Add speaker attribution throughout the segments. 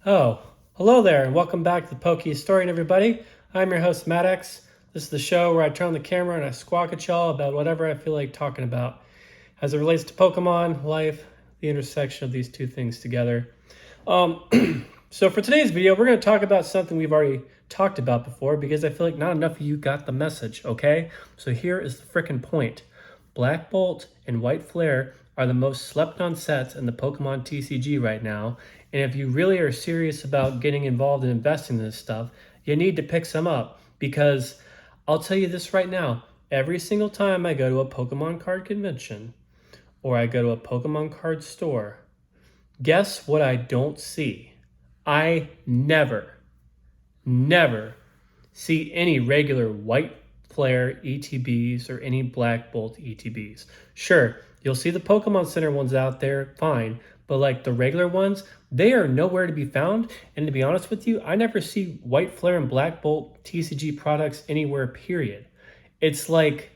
Speaker 1: Oh, hello there, and welcome back to the Poke Historian, everybody. I'm your host, Maddox. This is the show where I turn on the camera and I squawk at y'all about whatever I feel like talking about as it relates to Pokemon, life, the intersection of these two things together. So for today's video, we're going to talk about something we've already talked about before because I feel like not enough of you got the message, okay? So here is the frickin' point. Black Bolt and White Flare are the most slept on sets in the Pokemon TCG right now, and if you really are serious about getting involved and investing in this stuff, you need to pick some up because I'll tell you this right now, every single time I go to a Pokemon card convention or I go to a Pokemon card store, guess what I don't see? I never see any regular White Flare ETBs or any Black Bolt ETBs. Sure, you'll see the Pokemon Center ones out there, fine, but like the regular ones, they are nowhere to be found. And to be honest with you, I never see White Flare and Black Bolt TCG products anywhere, period. It's like,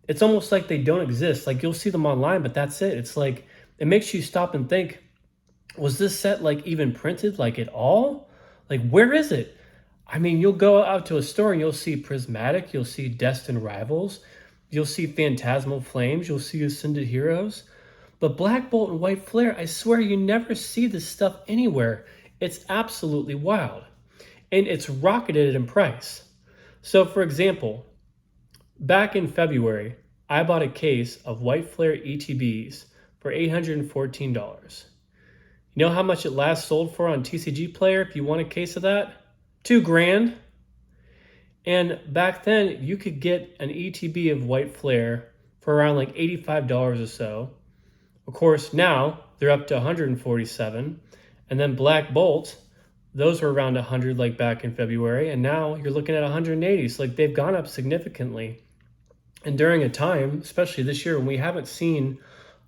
Speaker 1: it's almost like they don't exist. Like you'll see them online, but that's it. It's like, it makes you stop and think, was this set like even printed like at all? Like, where is it? I mean, you'll go out to a store and you'll see Prismatic, you'll see Destined Rivals, you'll see Phantasmal Flames, you'll see Ascended Heroes. But Black Bolt and White Flare, I swear you never see this stuff anywhere. It's absolutely wild. And it's rocketed in price. So, for example, back in February, I bought a case of White Flare ETBs for $814. You know how much it last sold for on TCG Player if you want a case of that? $2,000. And back then, you could get an ETB of White Flare for around like $85 or so. Of course, now they're up to $147. And then Black Bolt, those were around 100 like back in February. And now you're looking at 180. So like they've gone up significantly. And during a time, especially this year, when we haven't seen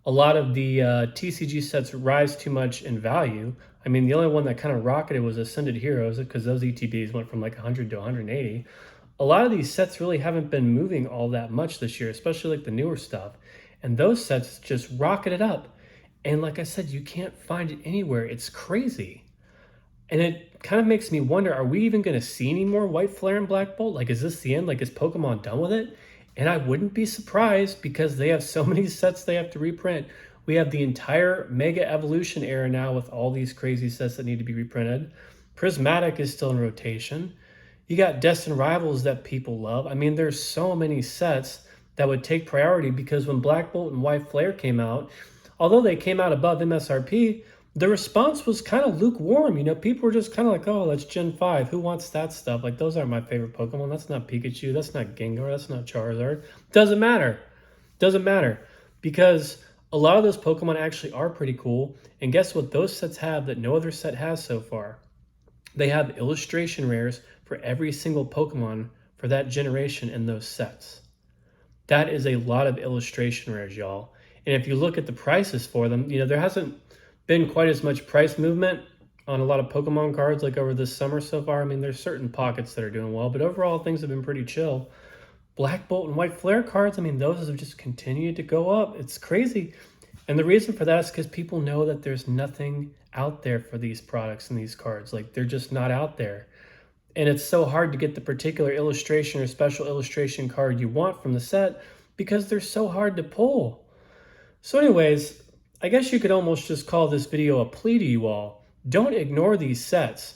Speaker 1: a lot of the TCG sets rise too much in value. I mean, the only one that kind of rocketed was Ascended Heroes because those ETBs went from like 100 to 180. A lot of these sets really haven't been moving all that much this year, especially like the newer stuff. And those sets just rocketed up. And like I said, you can't find it anywhere. It's crazy. And it kind of makes me wonder, are we even going to see any more White Flare and Black Bolt? Like, is this the end? Like, is Pokemon done with it? And I wouldn't be surprised because they have so many sets they have to reprint. We have the entire Mega Evolution era now with all these crazy sets that need to be reprinted. Prismatic is still in rotation. You got Destined Rivals that people love. I mean, there's so many sets that would take priority because when Black Bolt and White Flare came out, although they came out above MSRP, the response was kind of lukewarm. You know, people were just kind of like, oh, that's Gen 5. Who wants that stuff? Like, those aren't my favorite Pokemon. That's not Pikachu. That's not Gengar. That's not Charizard. Doesn't matter. Doesn't matter. Because a lot of those Pokemon actually are pretty cool. And guess what those sets have that no other set has so far? They have illustration rares for every single Pokemon for that generation in those sets. That is a lot of illustration rares, y'all. And if you look at the prices for them, you know, there hasn't been quite as much price movement on a lot of Pokemon cards like over this summer so far. I mean, there's certain pockets that are doing well, but overall things have been pretty chill. Black Bolt and White Flare cards, I mean, those have just continued to go up. It's crazy. And the reason for that is because people know that there's nothing out there for these products and these cards. Like, they're just not out there. And it's so hard to get the particular illustration or special illustration card you want from the set because they're so hard to pull. So anyways, I guess you could almost just call this video a plea to you all. Don't ignore these sets.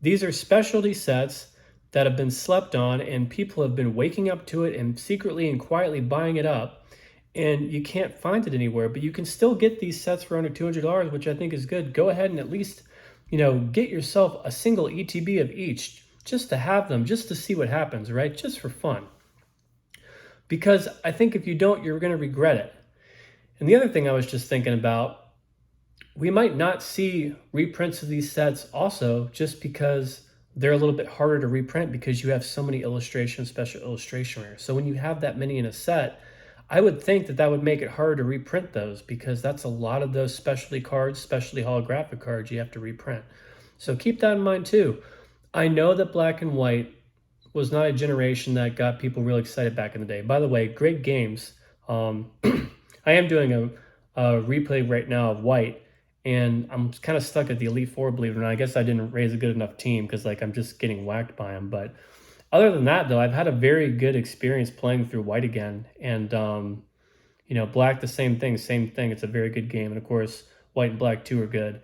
Speaker 1: These are specialty sets that have been slept on and people have been waking up to it and secretly and quietly buying it up. And you can't find it anywhere, but you can still get these sets for under $200, which I think is good. Go ahead and at least, you know, get yourself a single ETB of each just to have them, just to see what happens, right? Just for fun. Because I think if you don't, you're going to regret it. And the other thing I was just thinking about, we might not see reprints of these sets also just because they're a little bit harder to reprint because you have so many special illustration rares. So when you have that many in a set, I would think that that would make it harder to reprint those because that's a lot of those specialty cards, specialty holographic cards you have to reprint. So keep that in mind too. I know that Black and White was not a generation that got people really excited back in the day. By the way, great games. I am doing a replay right now of White, and I'm kind of stuck at the Elite Four, believe it or not. I guess I didn't raise a good enough team because like I'm just getting whacked by them. But other than that, though, I've had a very good experience playing through White again, and Black the same thing, same thing. It's a very good game, and of course, White and Black too are good.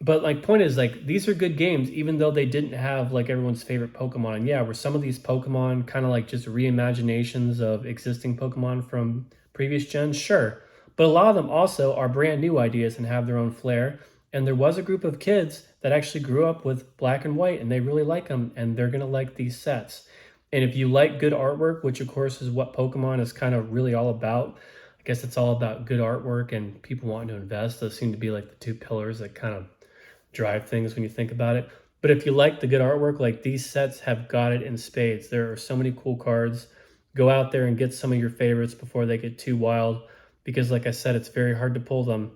Speaker 1: But like point is like these are good games, even though they didn't have like everyone's favorite Pokemon. And yeah, were some of these Pokemon kind of like just reimaginations of existing Pokemon from previous gens? Sure. But a lot of them also are brand new ideas and have their own flair. And there was a group of kids that actually grew up with Black and White and they really like them and they're gonna like these sets. And if you like good artwork, which of course is what Pokemon is kind of really all about, I guess it's all about good artwork and people wanting to invest. Those seem to be like the two pillars that kind of drive things when you think about it. But if you like the good artwork, like these sets have got it in spades. There are so many cool cards. Go out there and get some of your favorites before they get too wild because like I said, it's very hard to pull them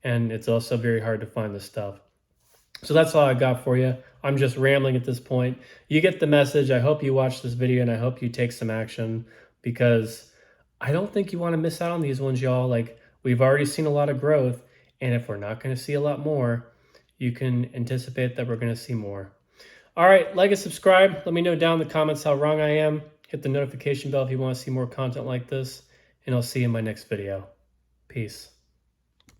Speaker 1: and it's also very hard to find the stuff. So that's all I got for you. I'm just rambling at this point. You get the message. I hope you watch this video and I hope you take some action because I don't think you want to miss out on these ones, y'all. Like we've already seen a lot of growth, and if we're not going to see a lot more, you can anticipate that we're going to see more. All right, like and subscribe. Let me know down in the comments how wrong I am. Hit the notification bell if you want to see more content like this, and I'll see you in my next video. Peace.